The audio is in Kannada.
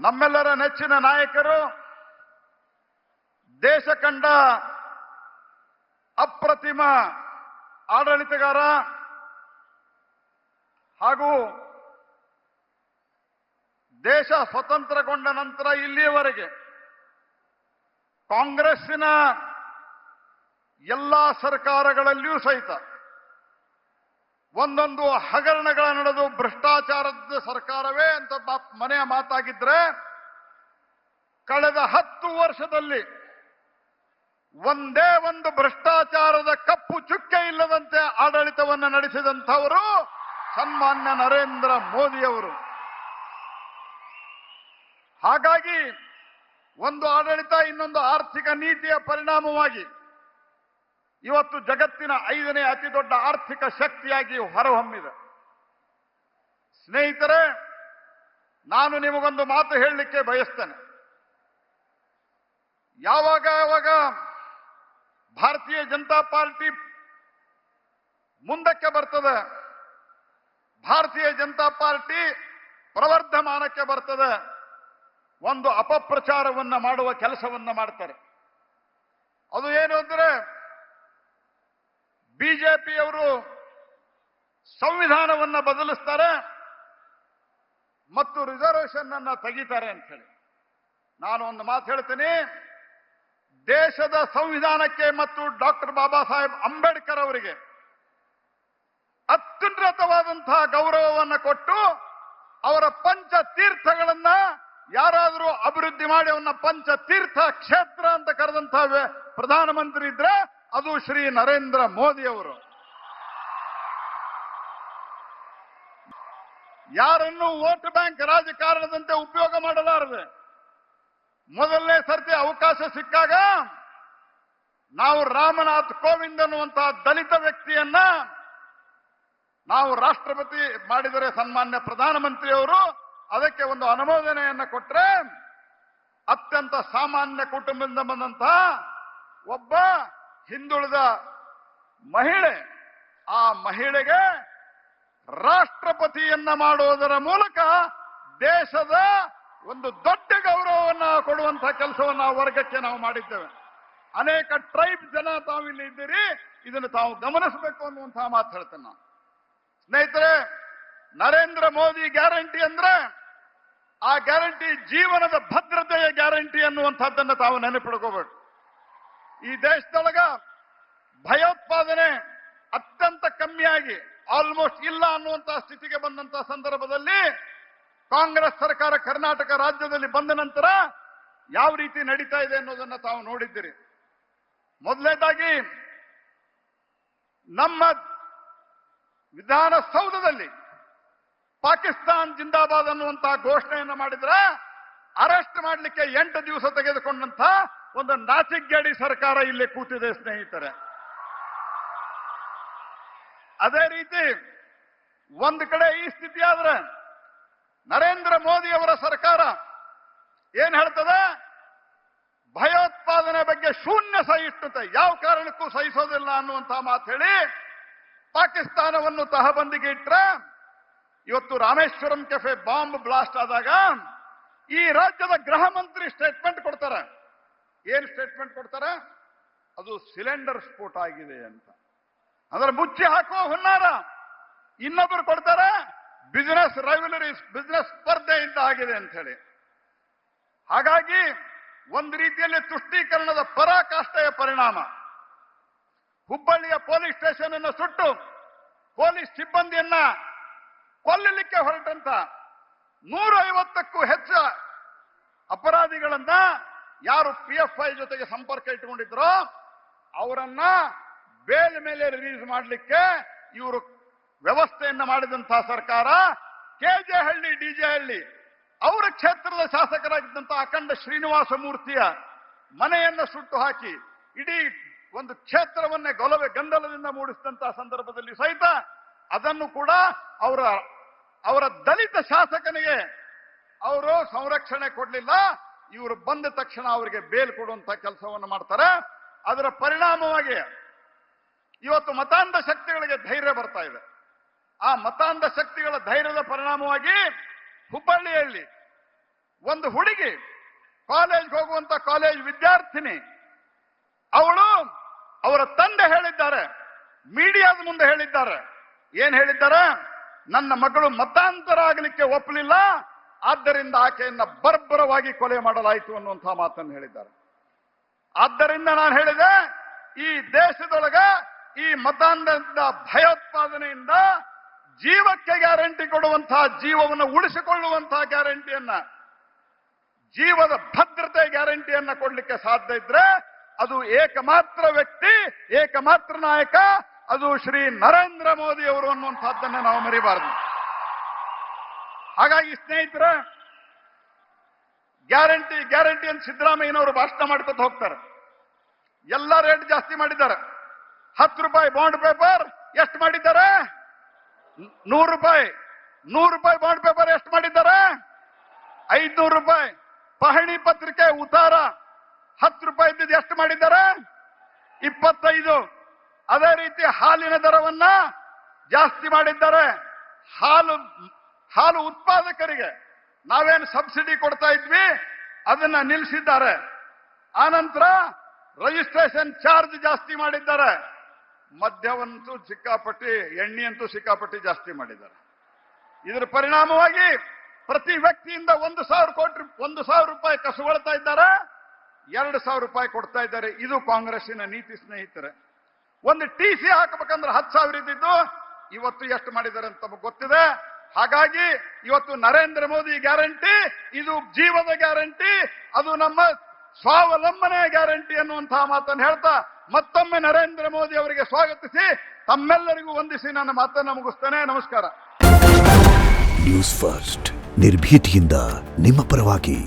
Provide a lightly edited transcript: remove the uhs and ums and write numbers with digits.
ನಮ್ಮೆಲ್ಲರ ನೆಚ್ಚಿನ ನಾಯಕರು, ದೇಶ ಕಂಡ ಅಪ್ರತಿಮ ಆಡಳಿತಗಾರ ಹಾಗೂ ದೇಶ ಸ್ವತಂತ್ರಗೊಂಡ ನಂತರ ಇಲ್ಲಿಯವರೆಗೆ ಕಾಂಗ್ರೆಸ್ಸಿನ ಎಲ್ಲ ಸರ್ಕಾರಗಳಲ್ಲಿಯೂ ಸಹಿತ ಒಂದೊಂದು ಹಗರಣಗಳ ನಡೆದು ಭ್ರಷ್ಟಾಚಾರದ ಸರ್ಕಾರವೇ ಅಂತ ಮನೆಯ ಮಾತಾಗಿದ್ರೆ, ಕಳೆದ 10 ವರ್ಷದಲ್ಲಿ ಒಂದೇ ಒಂದು ಭ್ರಷ್ಟಾಚಾರದ ಕಪ್ಪು ಚುಕ್ಕೆ ಇಲ್ಲದಂತೆ ಆಡಳಿತವನ್ನು ನಡೆಸಿದಂಥವರು ಸನ್ಮಾನ್ಯ ನರೇಂದ್ರ ಮೋದಿಯವರು. ಹಾಗಾಗಿ ಒಂದು ಆಡಳಿತ ಇನ್ನೊಂದು ಆರ್ಥಿಕ ನೀತಿಯ ಪರಿಣಾಮವಾಗಿ ಇವತ್ತು ಜಗತ್ತಿನ 5ನೇ ಅತಿ ದೊಡ್ಡ ಆರ್ಥಿಕ ಶಕ್ತಿಯಾಗಿ ಹೊರಹೊಮ್ಮಿದೆ. ಸ್ನೇಹಿತರೆ, ನಾನು ನಿಮಗೊಂದು ಮಾತು ಹೇಳಲಿಕ್ಕೆ ಬಯಸ್ತೇನೆ. ಯಾವಾಗ ಭಾರತೀಯ ಜನತಾ ಪಾರ್ಟಿ ಮುಂದಕ್ಕೆ ಬರ್ತದೆ, ಭಾರತೀಯ ಜನತಾ ಪಾರ್ಟಿ ಪ್ರವರ್ಧಮಾನಕ್ಕೆ ಬರ್ತದೆ, ಒಂದು ಅಪಪ್ರಚಾರವನ್ನ ಮಾಡುವ ಕೆಲಸವನ್ನ ಮಾಡ್ತಾರೆ. ಅದು ಏನು ಅಂದ್ರೆ, ಬಿಜೆಪಿಯವರು ಸಂವಿಧಾನವನ್ನ ಬದಲಿಸ್ತಾರೆ ಮತ್ತು ರಿಸರ್ವೇಶನ್ ಅನ್ನ ತೆಗಿತಾರೆ ಅಂತ ಹೇಳಿ. ನಾನು ಒಂದು ಮಾತು ಹೇಳ್ತೀನಿ, ದೇಶದ ಸಂವಿಧಾನಕ್ಕೆ ಮತ್ತು ಡಾಕ್ಟರ್ ಬಾಬಾ ಸಾಹೇಬ್ ಅಂಬೇಡ್ಕರ್ ಅವರಿಗೆ ಅತ್ಯುನ್ನತವಾದಂತಹ ಗೌರವವನ್ನು ಕೊಟ್ಟು ಅವರ ಪಂಚ ತೀರ್ಥಗಳನ್ನ ಯಾರಾದರೂ ಅಭಿವೃದ್ಧಿ ಮಾಡಿ ಅವನ್ನ ಪಂಚ ತೀರ್ಥ ಕ್ಷೇತ್ರ ಅಂತ ಕರೆದಂತಹ ಪ್ರಧಾನಮಂತ್ರಿ ಇದ್ರೆ ಅದು ಶ್ರೀ ನರೇಂದ್ರ ಮೋದಿ ಅವರು. ಯಾರನ್ನು ವೋಟ್ ಬ್ಯಾಂಕ್ ರಾಜಕಾರಣದಂತೆ ಉಪಯೋಗ ಮಾಡಲಾರದೆ, ಮೊದಲನೇ ಸರ್ತಿ ಅವಕಾಶ ಸಿಕ್ಕಾಗ ನಾವು ರಾಮನಾಥ್ ಕೋವಿಂದ್ ಅನ್ನುವಂತಹ ದಲಿತ ವ್ಯಕ್ತಿಯನ್ನ ನಾವು ರಾಷ್ಟ್ರಪತಿ ಮಾಡಿದರೆ ಸನ್ಮಾನ್ಯ ಪ್ರಧಾನಮಂತ್ರಿಯವರು ಅದಕ್ಕೆ ಒಂದು ಅನುಮೋದನೆಯನ್ನ ಕೊಟ್ಟರೆ, ಅತ್ಯಂತ ಸಾಮಾನ್ಯ ಕುಟುಂಬದಿಂದ ಬಂದಂತಹ ಒಬ್ಬ ಹಿಂದುಳಿದ ಮಹಿಳೆ, ಆ ಮಹಿಳೆಗೆ ರಾಷ್ಟ್ರಪತಿಯನ್ನ ಮಾಡುವುದರ ಮೂಲಕ ದೇಶದ ಒಂದು ದೊಡ್ಡ ಗೌರವವನ್ನು ಕೊಡುವಂತಹ ಕೆಲಸವನ್ನು ಆ ವರ್ಗಕ್ಕೆ ನಾವು ಮಾಡಿದ್ದೇವೆ. ಅನೇಕ ಟ್ರೈಬ್ ಜನ ತಾವಿಲ್ಲಿ ಇದ್ದೀರಿ, ಇದನ್ನು ತಾವು ಗಮನಿಸಬೇಕು ಅನ್ನುವಂತಹ ಮಾತು ಹೇಳ್ತೇನೆ ನಾನು. ಸ್ನೇಹಿತರೆ, ನರೇಂದ್ರ ಮೋದಿ ಗ್ಯಾರಂಟಿ ಅಂದ್ರೆ ಆ ಗ್ಯಾರಂಟಿ ಜೀವನದ ಭದ್ರತೆಯ ಗ್ಯಾರಂಟಿ ಅನ್ನುವಂಥದ್ದನ್ನು ತಾವು ನೆನಪಿಡ್ಕೋಬೇಕು. ಈ ದೇಶದೊಳಗ ಭಯೋತ್ಪಾದನೆ ಅತ್ಯಂತ ಕಮ್ಮಿಯಾಗಿ ಆಲ್ಮೋಸ್ಟ್ ಇಲ್ಲ ಅನ್ನುವಂತಹ ಸ್ಥಿತಿಗೆ ಬಂದಂತಹ ಸಂದರ್ಭದಲ್ಲಿ ಕಾಂಗ್ರೆಸ್ ಸರ್ಕಾರ ಕರ್ನಾಟಕ ರಾಜ್ಯದಲ್ಲಿ ಬಂದ ನಂತರ ಯಾವ ರೀತಿ ನಡೀತಾ ಇದೆ ಅನ್ನೋದನ್ನ ತಾವು ನೋಡಿದ್ದೀರಿ. ಮೊದಲನೇದಾಗಿ ನಮ್ಮ ವಿಧಾನಸೌಧದಲ್ಲಿ ಪಾಕಿಸ್ತಾನ್ ಜಿಂದಾಬಾದ್ ಅನ್ನುವಂತಹ ಘೋಷಣೆಯನ್ನು ಮಾಡಿದ್ರೆ ಅರೆಸ್ಟ್ ಮಾಡಲಿಕ್ಕೆ 8 ದಿವಸ ತೆಗೆದುಕೊಂಡಂತ ಒಂದು ನಾಚಿಗೇಡಿ ಸರ್ಕಾರ ಇಲ್ಲಿ ಕೂತಿದೆ ಸ್ನೇಹಿತರೆ. ಅದೇ ರೀತಿ ಒಂದು ಕಡೆ ಈ ಸ್ಥಿತಿ ಆದ್ರೆ ನರೇಂದ್ರ ಮೋದಿ ಅವರ ಸರ್ಕಾರ ಏನ್ ಹೇಳ್ತದೆ, ಭಯೋತ್ಪಾದನೆ ಬಗ್ಗೆ ಶೂನ್ಯ ಸಹಿಷ್ಣುತೆ, ಯಾವ ಕಾರಣಕ್ಕೂ ಸಹಿಸೋದಿಲ್ಲ ಅನ್ನುವಂತಹ ಮಾತು ಹೇಳಿ ಪಾಕಿಸ್ತಾನವನ್ನು ತಹಬಂದಿಗೆ ಇಟ್ರೆ, ಇವತ್ತು ರಾಮೇಶ್ವರಂ ಕೆಫೆ ಬಾಂಬ್ ಬ್ಲಾಸ್ಟ್ ಆದಾಗ ಈ ರಾಜ್ಯದ ಗೃಹ ಮಂತ್ರಿ ಸ್ಟೇಟ್ಮೆಂಟ್ ಕೊಡ್ತಾರೆ. ಏನ್ ಸ್ಟೇಟ್ಮೆಂಟ್ ಕೊಡ್ತಾರೆ? ಅದು ಸಿಲಿಂಡರ್ ಸ್ಫೋಟ ಆಗಿದೆ ಅಂತ. ಅಂದ್ರೆ ಮುಚ್ಚಿ ಹಾಕುವ ಹುನ್ನಾರ. ಇನ್ನೊಬ್ಬರು ಕೊಡ್ತಾರೆ, ಬಿಸಿನೆಸ್ ರೈವಲರೀಸ್, ಬಿಸಿನೆಸ್ ಸ್ಪರ್ಧೆಯಿಂದ ಆಗಿದೆ ಅಂತ ಹೇಳಿ. ಹಾಗಾಗಿ ಒಂದು ರೀತಿಯಲ್ಲಿ ತುಷ್ಟೀಕರಣದ ಪರಾಕಾಷ್ಠೆಯ ಪರಿಣಾಮ. ಹುಬ್ಬಳ್ಳಿಯ ಪೊಲೀಸ್ ಸ್ಟೇಷನ್ ಅನ್ನು ಸುಟ್ಟು ಪೊಲೀಸ್ ಸಿಬ್ಬಂದಿಯನ್ನ ಕೊಲ್ಲಲಿಕ್ಕೆ ಹೊರಟಂತ 150ಕ್ಕೂ ಹೆಚ್ಚು ಅಪರಾಧಿಗಳನ್ನ ಯಾರು PFI ಜೊತೆಗೆ ಸಂಪರ್ಕ ಇಟ್ಟುಕೊಂಡಿದ್ರೋ ಅವರನ್ನ ಬೇಲ್ ಮೇಲೆ ರಿಲೀಸ್ ಮಾಡಲಿಕ್ಕೆ ಇವರು ವ್ಯವಸ್ಥೆಯನ್ನ ಮಾಡಿದಂತಹ ಸರ್ಕಾರ. KJ ಹಳ್ಳಿ, DJ ಹಳ್ಳಿ ಅವರ ಕ್ಷೇತ್ರದ ಶಾಸಕರಾಗಿದ್ದಂತಹ ಅಖಂಡ ಶ್ರೀನಿವಾಸ ಮೂರ್ತಿಯ ಮನೆಯನ್ನ ಸುಟ್ಟು ಹಾಕಿ ಇಡೀ ಒಂದು ಕ್ಷೇತ್ರವನ್ನೇ ಗಂದಲದಿಂದ ಮೂಡಿಸಿದಂತಹ ಸಂದರ್ಭದಲ್ಲಿ ಸಹಿತ ಅದನ್ನು ಕೂಡ ಅವರ ದಲಿತ ಶಾಸಕನಿಗೆ ಅವರು ಸಂರಕ್ಷಣೆ ಕೊಡಲಿಲ್ಲ. ಇವರು ಬಂದ ತಕ್ಷಣ ಅವರಿಗೆ ಬೇಲ್ ಕೊಡುವಂತಹ ಕೆಲಸವನ್ನು ಮಾಡ್ತಾರೆ. ಅದರ ಪರಿಣಾಮವಾಗಿ ಇವತ್ತು ಮತಾಂಧ ಶಕ್ತಿಗಳಿಗೆ ಧೈರ್ಯ ಬರ್ತಾ ಇದೆ. ಆ ಮತಾಂಧ ಶಕ್ತಿಗಳ ಧೈರ್ಯದ ಪರಿಣಾಮವಾಗಿ ಹುಬ್ಬಳ್ಳಿಯಲ್ಲಿ ಒಂದು ಹುಡುಗಿ ಕಾಲೇಜ್ಗೆ ಹೋಗುವಂತ ಕಾಲೇಜ್ ವಿದ್ಯಾರ್ಥಿನಿ, ಅವಳು ಅವರ ತಂದೆ ಹೇಳಿದ್ದಾರೆ, ಮೀಡಿಯಾದ ಮುಂದೆ ಹೇಳಿದ್ದಾರೆ. ಏನ್ ಹೇಳಿದ್ದಾರೆ? ನನ್ನ ಮಗಳು ಮತಾಂತರ ಆಗಲಿಕ್ಕೆ ಒಪ್ಪಲಿಲ್ಲ, ಆದ್ದರಿಂದ ಆಕೆಯನ್ನ ಬರ್ಬರವಾಗಿ ಕೊಲೆ ಮಾಡಲಾಯಿತು ಅನ್ನುವಂತಹ ಮಾತನ್ನು ಹೇಳಿದ್ದಾರೆ. ಆದ್ದರಿಂದ ನಾನು ಹೇಳಿದೆ, ಈ ದೇಶದೊಳಗ ಈ ಮತಾಂಧದ ಭಯೋತ್ಪಾದನೆಯಿಂದ ಜೀವಕ್ಕೆ ಗ್ಯಾರಂಟಿ ಕೊಡುವಂತಹ, ಜೀವವನ್ನು ಉಳಿಸಿಕೊಳ್ಳುವಂತಹ ಗ್ಯಾರಂಟಿಯನ್ನ, ಜೀವದ ಭದ್ರತೆ ಗ್ಯಾರಂಟಿಯನ್ನ ಕೊಡ್ಲಿಕ್ಕೆ ಸಾಧ್ಯ ಇದ್ರೆ ಅದು ಏಕಮಾತ್ರ ವ್ಯಕ್ತಿ, ಏಕಮಾತ್ರ ನಾಯಕ, ಅದು ಶ್ರೀ ನರೇಂದ್ರ ಮೋದಿ ಅವರು ಅನ್ನುವಂಥದ್ದನ್ನ ನಾವು ಮರಿಬಾರದು. ಹಾಗಾಗಿ ಸ್ನೇಹಿತರೆ, ಗ್ಯಾರಂಟಿ ಗ್ಯಾರಂಟಿ ಅಂತ ಸಿದ್ದರಾಮಯ್ಯನವರು ಭಾಷಣ ಮಾಡ್ಕೊತ ಹೋಗ್ತಾರೆ. ಎಲ್ಲ ರೇಟ್ ಜಾಸ್ತಿ ಮಾಡಿದ್ದಾರೆ. 10 ರೂಪಾಯಿ ಬಾಂಡ್ ಪೇಪರ್ ಎಷ್ಟು ಮಾಡಿದ್ದಾರೆ? 100 ರೂಪಾಯಿ. 100 ರೂಪಾಯಿ ಬಾಂಡ್ ಪೇಪರ್ ಎಷ್ಟು ಮಾಡಿದ್ದಾರೆ? 500 ರೂಪಾಯಿ. ಪಹಣಿ ಪತ್ರಿಕೆ ಉತ್ತಾರ 10 ರೂಪಾಯಿ ಇದ್ದಿದ್ದು ಎಷ್ಟು ಮಾಡಿದ್ದಾರೆ? 25. ಅದೇ ರೀತಿ ಹಾಲಿನ ದರವನ್ನ ಜಾಸ್ತಿ ಮಾಡಿದ್ದಾರೆ. ಹಾಲು ಉತ್ಪಾದಕರಿಗೆ ನಾವೇನು ಸಬ್ಸಿಡಿ ಕೊಡ್ತಾ ಇದ್ವಿ ಅದನ್ನ ನಿಲ್ಲಿಸಿದ್ದಾರೆ. ಆನಂತರ ರಿಜಿಸ್ಟ್ರೇಷನ್ ಚಾರ್ಜ್ ಜಾಸ್ತಿ ಮಾಡಿದ್ದಾರೆ. ಮದ್ಯವಂತೂ ಸಿಕ್ಕಾಪಟ್ಟಿ, ಎಣ್ಣೆಯಂತೂ ಸಿಕ್ಕಾಪಟ್ಟಿ ಜಾಸ್ತಿ ಮಾಡಿದ್ದಾರೆ. ಇದರ ಪರಿಣಾಮವಾಗಿ ಪ್ರತಿ ವ್ಯಕ್ತಿಯಿಂದ 1,000 ರೂಪಾಯಿ ಕಸುಗೊಳ್ತಾ ಇದ್ದಾರೆ, 2,000 ರೂಪಾಯಿ ಕೊಡ್ತಾ ಇದ್ದಾರೆ. ಇದು ಕಾಂಗ್ರೆಸ್ಸಿನ ನೀತಿ ಸ್ನೇಹಿತರೆ. ಒಂದು TC ಹಾಕಬೇಕಂದ್ರೆ 10,000 ಇದ್ದಿದ್ದು ಇವತ್ತು ಎಷ್ಟು ಮಾಡಿದ್ದಾರೆ ಅಂತ ತಮಗೆ ಗೊತ್ತಿದೆ. ಹಾಗಾಗಿ ಇವತ್ತು ನರೇಂದ್ರ ಮೋದಿ ಗ್ಯಾರಂಟಿ ಇದು ಜೀವದ ಗ್ಯಾರಂಟಿ, ಅದು ನಮ್ಮ ಸ್ವಾವಲಂಬನೆ ಗ್ಯಾರಂಟಿ ಅನ್ನುವಂತಹ ಮಾತನ್ನು ಹೇಳ್ತಾ ಮತ್ತೊಮ್ಮೆ ನರೇಂದ್ರ ಮೋದಿ ಅವರಿಗೆ ಸ್ವಾಗತಿಸಿ ತಮ್ಮೆಲ್ಲರಿಗೂ ವಂದಿಸಿ ನನ್ನ ಮಾತನ್ನು ಮುಗಿಸ್ತೇನೆ. ನಮಸ್ಕಾರ. ನ್ಯೂಸ್ ಫಸ್ಟ್, ನಿರ್ಭೀತಿಯಿಂದ ನಿಮ್ಮ ಪರವಾಗಿ.